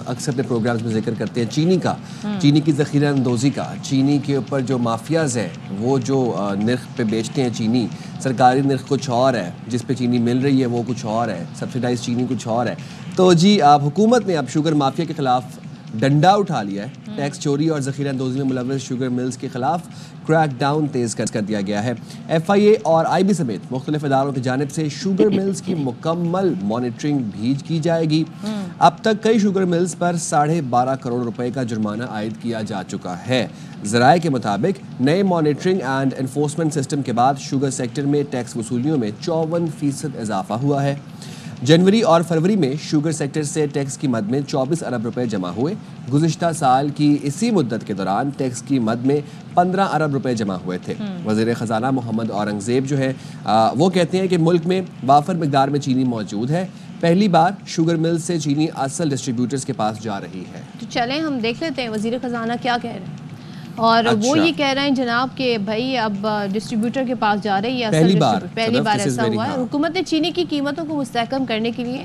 اکثر اپنے پروگرامز میں ذکر کرتے ہیں چینی کا، چینی کی ذخیرہ اندوزی کا، چینی کے اوپر جو مافیاز ہیں وہ جو نرخ پہ بیچتے ہیں چینی، سرکاری نرخ کچھ اور ہے، جس پہ چینی مل رہی ہے وہ کچھ اور ہے، سبسیڈائز چینی کچھ اور ہے. تو جی حکومت نے اب شوگر مافیا کے خلاف ڈنڈا اٹھا لیا ہے. ٹیکس چوری اور ذخیرہ اندوزی میں ملوث شوگر ملز کے خلاف کریک ڈاؤن تیز کر دیا گیا ہے. ایف آئی اے اور آئی بی سمیت مختلف اداروں کی جانب سے شوگر ملز کی مکمل مانیٹرنگ بھی کی جائے گی. اب تک کئی شوگر ملز پر 12.5 کروڑ روپے کا جرمانہ عائد کیا جا چکا ہے. ذرائع کے مطابق نئے مانیٹرنگ اینڈ انفورسمنٹ سسٹم کے بعد شوگر سیکٹر میں ٹیکس وصولیوں میں 54% اضافہ ہوا ہے. جنوری اور فروری میں شوگر سیکٹر سے ٹیکس کی مد میں 24 ارب روپے جمع ہوئے. گزشتہ سال کی اسی مدت کے دوران ٹیکس کی مد میں 15 ارب روپے جمع ہوئے تھے. وزیر خزانہ محمد اورنگزیب جو ہے وہ کہتے ہیں کہ ملک میں وافر مقدار میں چینی موجود ہے. پہلی بار شوگر مل سے چینی اصل ڈسٹریبیوٹرز کے پاس جا رہی ہے. تو چلیں ہم دیکھ لیتے ہیں وزیر خزانہ کیا کہہ رہے ہیں. اور وہ یہ کہہ رہے ہیں جناب کہ بھائی اب ڈسٹریبیوٹر کے پاس جا رہی ہے. پہلی بار ایسا ہوا ہے. حکومت نے چینی کی قیمتوں کو مستحکم کرنے کے لیے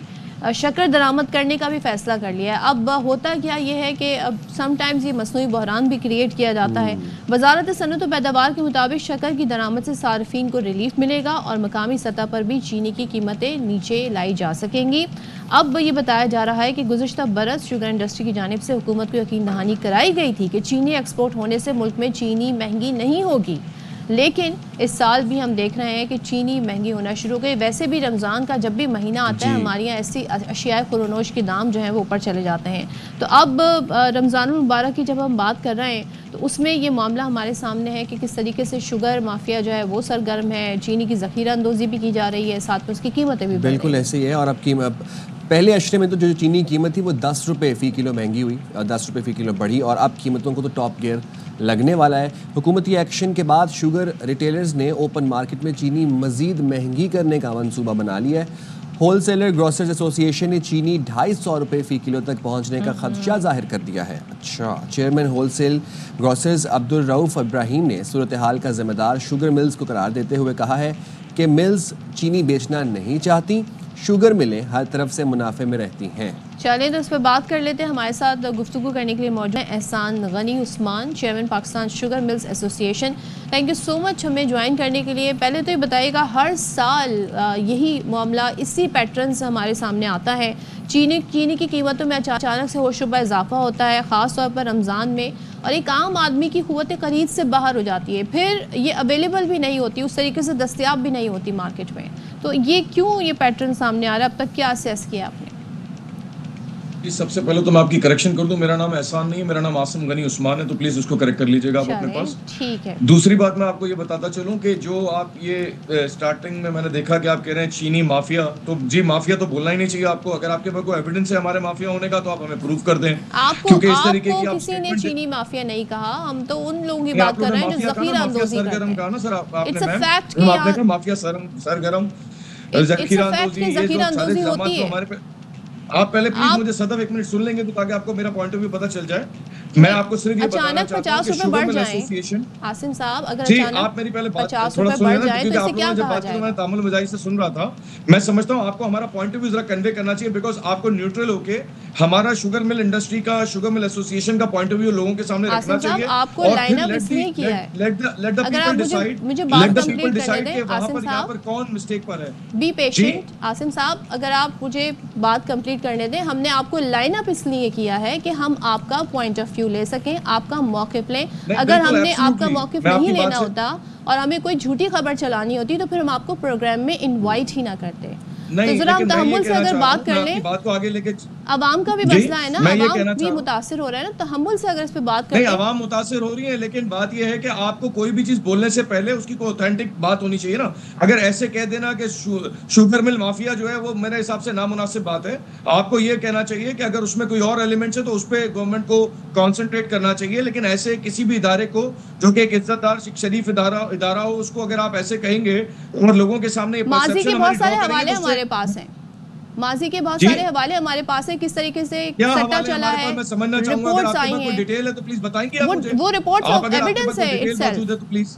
شکر درآمد کرنے کا بھی فیصلہ کر لیا ہے. اب ہوتا کیا یہ ہے کہ اب سم ٹائمز یہ مصنوعی بحران بھی کریٹ کیا جاتا ہے. وزارت صنعت و پیداوار کے مطابق شکر کی درآمد سے صارفین کو ریلیف ملے گا اور مقامی سطح پر بھی چینی کی قیمتیں نیچے لائی جا سکیں گی. اب یہ بتایا جا رہا ہے کہ گزشتہ برس شوگر انڈسٹری کی جانب سے حکومت کو یقین دہانی کرائی گئی تھی کہ چینی ایکسپورٹ ہونے سے ملک میں چینی مہنگی نہیں ہوگی. لیکن اس سال بھی ہم دیکھ رہے ہیں کہ چینی مہنگی ہونا شروع ہو گئی. ویسے بھی رمضان کا جب بھی مہینہ آتا ہے ہمارے یہاں ایسی اشیاء خورونوش کے دام جو ہیں وہ اوپر چلے جاتے ہیں. تو اب رمضان المبارک کی جب ہم بات کر رہے ہیں تو اس میں یہ معاملہ ہمارے سامنے ہے کہ کس طریقے سے شوگر مافیا جو ہے وہ سرگرم ہے. چینی کی ذخیرہ اندوزی بھی کی جا رہی ہے، ساتھ میں اس کی قیمتیں بھی بالکل ایسے ہی ہے. اور اب پہلے اشرے میں تو جو چینی کی قیمت تھی وہ 10 روپے فی کلو مہنگی ہوئی، 10 روپے فی کلو بڑھی، اور اب قیمتوں کو تو ٹاپ گیئر لگنے والا ہے. حکومتی ایکشن کے بعد شوگر ریٹیلرز نے اوپن مارکیٹ میں چینی مزید مہنگی کرنے کا منصوبہ بنا لیا ہے. ہول سیلر گروسرز ایسوسی ایشن نے چینی 250 روپے فی کلو تک پہنچنے کا خدشہ ظاہر کر دیا ہے. Chairman wholesale grocers Abdul Rauf Ibrahim نے صورتحال کا ذمہ دار شوگر ملز کو قرار دیتے ہوئے کہا ہے کہ ملز چینی بیچنا نہیں چاہتی، شوگر ملیں ہر طرف سے منافع میں رہتی ہیں. چلیں تو اس پہ بات کر لیتے ہیں. ہمارے ساتھ گفتگو کرنے کے لیے موجود ہیں احسان غنی عثمان، چیئرمین پاکستان شوگر ملز ایسوسی ایشن. تھینک یو سو مچ ہمیں جوائن کرنے کے لیے. پہلے تو یہ بتائیے گا ہر سال یہی معاملہ اسی پیٹرن سے ہمارے سامنے آتا ہے. چینی کی قیمتوں میں اچانک سے ہوش و بے اضافہ ہوتا ہے، خاص طور پر رمضان میں، اور ایک عام آدمی کی قوت خرید سے باہر ہو جاتی ہے. پھر یہ اویلیبل بھی نہیں ہوتی، اس طریقے سے دستیاب بھی نہیں ہوتی مارکیٹ میں. تو یہ کیوں یہ پیٹرن سامنے آ رہا ہے؟ اب تک کیا اسیس کیا آپ نے؟ سب سے پہلے تو میں آپ کی کریکشن کر دوں، میرا نام احسان نہیں ہے، میرا نام عاصم غنی عثمان ہے، تو پلیز اس کو کریکٹ کر لیجئے گا آپ اپنے پاس. ٹھیک ہے. دوسری بات میں آپ کو یہ بتاتا چلوں کہ جو آپ یہ سٹارٹنگ میں نے دیکھا کہ آپ کہہ رہے ہیں چینی مافیا، تو جی مافیا تو بولنا ہی نہیں چاہیے آپ کو. اگر آپ کے پاس کوئی ایویڈنس ہے ہمارے مافیا ہونے کا تو آپ ہمیں پروف کر دیں. کیونکہ اس طریقے کی کسی نے چینی مافیا نہیں کہا، ہم تو ان لوگوں کی بات کر رہے ہیں جو ذخیرہ اندوزی کرتے ہیں. کہا نا سر آپ نے، اٹس اے فیکٹ میم آپ نے کہا مافیا سرگرم ذخیرہ اندوزی، یہ جو سارے الزامات جو ہمارے پہ. آپ پہلے پلیز مجھے صدف 1 منٹ سن لیں گے تو تاکہ آپ کو میرا پوائنٹ آف ویو پتہ چل جائے. میں آپ کو صرف یہ بتانا چاہتا ہوں کہ شوگر مل ایسوسی ایشن، عاصم صاحب اگر جی آپ میری پہلے بات تھوڑا سن لینا کیونکہ آپ لوگوں نے جب بات کی میں تامل مزاحی سے سن رہا تھا. میں سمجھتا ہوں آپ کو ہمارا پوائنٹ آف ویو ذرا کنوے کرنا چاہیے، بیکاز آپ کو نیوٹرل ہو کے ہمارا شوگر مل انڈسٹری کا، شوگر مل ایسوسی ایشن کا پوائنٹ آف ویو لوگوں کے سامنے رکھنا چاہیے. آپ کو لائن اپ اس لیے کیا ہے، اگر آپ مجھے بات کمپلیٹ کرنے دیں. عاصم صاحب کون مسٹیک پر ہے، بی پیشنٹ. عاصم صاحب اگر آپ مجھے بات کمپلیٹ کرنے دیں. ہم نے آپ کو لائن اپ اس لیے کیا ہے کہ ہم آپ کا پوائنٹ آف ویو لے سکیں، آپ کا موقف لیں. اگر ہم نے آپ کا موقف نہیں لینا ہوتا اور ہمیں کوئی جھوٹی خبر چلانی ہوتی تو پھر ہم آپ کو پروگرام میں انوائٹ ہی نہ کرتے. تو ذرا ہم تحمل سے اگر بات کر لیں، عوام کا بھی مسئلہ ہے نا، عوام بھی متاثر ہو رہا ہے نا. تحمل سے اگر اس پہ بات کریں. نہیں عوام متاثر ہو رہی ہے، لیکن بات یہ ہے کہ آپ کو کوئی بھی چیز بولنے سے پہلے اس کی کوئی اوتھینٹک بات ہونی چاہیے نا. اگر ایسے کہہ دینا کہ شوگر مل مافیا جو ہے وہ میرے حساب سے نامناسب بات ہے. آپ کو یہ کہنا چاہیے کہ اگر اس میں کوئی اور ایلیمنٹس ہے تو اس پہ گورنمنٹ کو کانسنٹریٹ کرنا چاہیے. لیکن ایسے کسی بھی ادارے کو جو کہ ایک عزت دار شریف ادارہ ہو، اس کو اگر آپ ایسے کہیں گے اور لوگوں کے سامنے ماضی کے بہت سارے حوالے ہمارے پاس ہیں، ماضی کے بہت سارے حوالے ہمارے پاس ہیں کس طریقے سے سٹا چلا ہے. میں سمجھنا چاہوں گا اگر آپ کے پاس کوئی ڈیٹیل ہے تو پلیز بتائیں گے آپ مجھے. وہ رپورٹس آف ایویڈنس ہے ڈیٹیل موجود ہے تو please.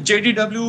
JDW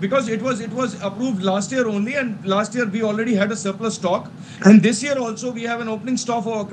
because it was approved last year only, and last year we already had a surplus stock, and this year also we have an opening stock of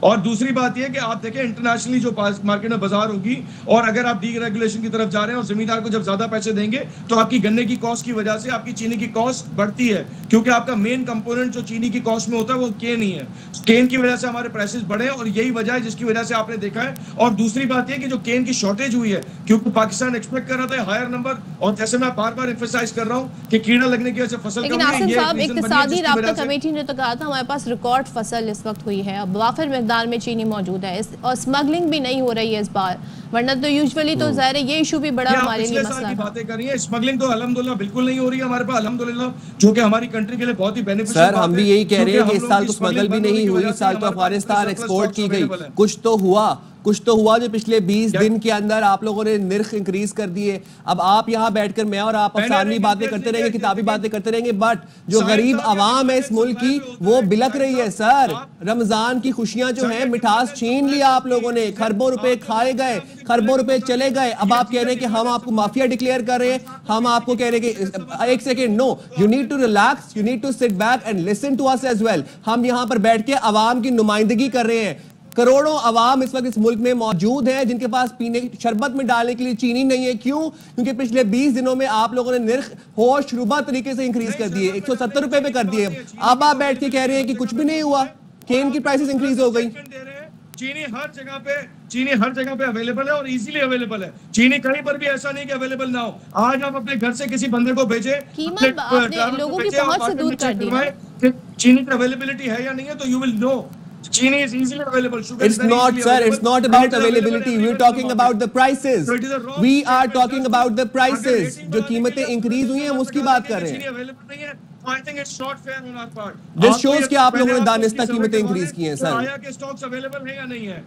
اور دوسری بات یہ کہ آپ دیکھیں انٹرنیشنلی جو مارکیٹ میں بازار ہوگی اور اگر آپ ڈی ریگولیشن کی طرف جا رہے ہیں اور زمیندار کو جب زیادہ پیسے دیں گے تو آپ کی گنے کی کاسٹ کی وجہ سے آپ کی چینی کی کاسٹ بڑھتی ہے، کیونکہ آپ کا مین کمپوننٹ جو چینی کی کاسٹ میں ہوتا ہے وہ کین ہی ہے. کین کی وجہ سے ہمارے پرائسز بڑھے اور یہی وجہ ہے جس کی وجہ سے آپ نے دیکھا ہے. اور دوسری بات یہ کہ جو کین کی شارٹیج ہوئی ہے کیونکہ پاکستان ایکسپیکٹ کر رہا تھا ہائر نمبر، اور جیسے میں بار بار ایمفسائز کر رہا ہوں کہ کیڑا لگنے کی وجہ سے فصل لیکن آصف صاحب اقتصادی رابطہ کمیٹی نے تو کہا تھا ہمارے پاس ریکارڈ فصل اس وقت ہوئی ہے، اب وافر مقدار میں چینی موجود ہے اور اسمگلنگ بھی نہیں ہو رہی ہے اس بار، ورنہ تو یوزولی تو ظاہر ہے یہ ایشو بھی بڑا ہمارے لیے مسئلہ ہے. باتیں کر رہی ہیں اسمگلنگ تو الحمدللہ بالکل نہیں ہو رہی ہے ہمارے پاس الحمدللہ، جو کہ ہماری کنٹری کے لیے بہت ہی بینیفیشل بات ہے. سر ہم بھی یہی کہہ رہے ہیں کہ اس سال تو اسمگل بھی نہیں ہوئی، اس سال تو افغانستان ایکسپورٹ کی گئی، کچھ تو ہوا جو پچھلے 20 دن کے اندر آپ لوگوں نے نرخ انکریز کر دیے. اب آپ یہاں بیٹھ کر میں اور آپ افسانوی باتیں کرتے رہیں گے، کتابی باتیں کرتے رہیں گے، بٹ جو غریب عوام ہے اس ملک کی وہ بلک رہی ہے. سر رمضان کی خوشیاں جو ہیں مٹھاس چھین لیا آپ لوگوں نے، خربوں روپے کھائے گئے، خربوں روپے چلے گئے. اب آپ کہہ رہے ہیں کہ ہم آپ کو مافیا ڈکلیئر کر رہے ہیں، ہم آپ کو کہہ رہے ہیں کہ ایک second, no, you need to relax, you need to sit back and listen to us as well. ہم یہاں پر بیٹھ کے عوام کی نمائندگی کر رہے ہیں. کروڑوں عوام اس وقت اس ملک میں موجود ہیں جن کے پاس پینے شربت میں ڈالنے کے لیے چینی نہیں ہے. کیوں؟ کیونکہ پچھلے 20 دنوں میں آپ لوگوں نے نرخ ہوش ربا طریقے سے انکریز کر دیے، 170 روپے پہ کر دیے. اب آپ بیٹھ کے کہہ رہے ہیں کہ کچھ بھی نہیں ہوا، کین کی پرائسز انکریز ہو گئی. چینی ہر جگہ پہ اویلیبل ہے اور ایزیلی اویلیبل ہے. چینی کہیں پر بھی ایسا نہیں کہ اویلیبل نہ ہو. آج آپ اپنے گھر سے کسی بندے کو بھیجیں، قیمت آپ نے لوگوں کی پہنچ سے دور کر دی ہے. چینی کی اویلیبلٹی ہے یا نہیں ہے تو you will know. Chini is easily available. Sugar It's not, sir. It's not about availability. We're talking about the prices. We are talking about the prices. جو قیمتیں انکریز ہوئی ہیں ہم اس کی بات کر رہے ہیں. I think it's not fair on our part. This shows کہ آپ لوگوں نے دانستہ قیمتیں انکریز کی ہیں سر. آیا کہ سٹاکس اویلیبل ہیں یا نہیں ہے.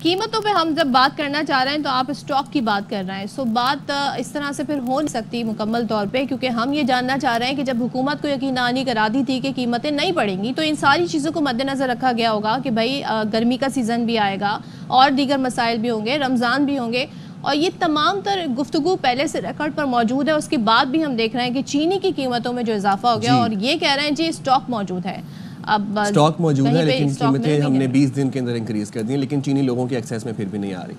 قیمتوں پہ ہم جب بات کرنا چاہ رہے ہیں تو آپ اسٹاک کی بات کر رہے ہیں، سو بات اس طرح سے پھر ہو نہیں سکتی مکمل طور پہ، کیونکہ ہم یہ جاننا چاہ رہے ہیں کہ جب حکومت کو یقینی کرا دی تھی کہ قیمتیں نہیں بڑھیں گی تو ان ساری چیزوں کو مد نظر رکھا گیا ہوگا کہ بھائی گرمی کا سیزن بھی آئے گا اور دیگر مسائل بھی ہوں گے، رمضان بھی ہوں گے، اور یہ تمام تر گفتگو پہلے سے ریکارڈ پر موجود ہے. اس کے بعد بھی ہم دیکھ رہے ہیں کہ چینی کی قیمتوں میں جو اضافہ ہو گیا اور یہ کہہ رہے ہیں جی اسٹاک موجود ہے. اب اسٹاک موجود ہے لیکن قیمتیں ہم نے 20 دن کے اندر انکریز کر دی ہیں، لیکن چینی لوگوں کے ایکسیس میں پھر بھی نہیں آ رہی.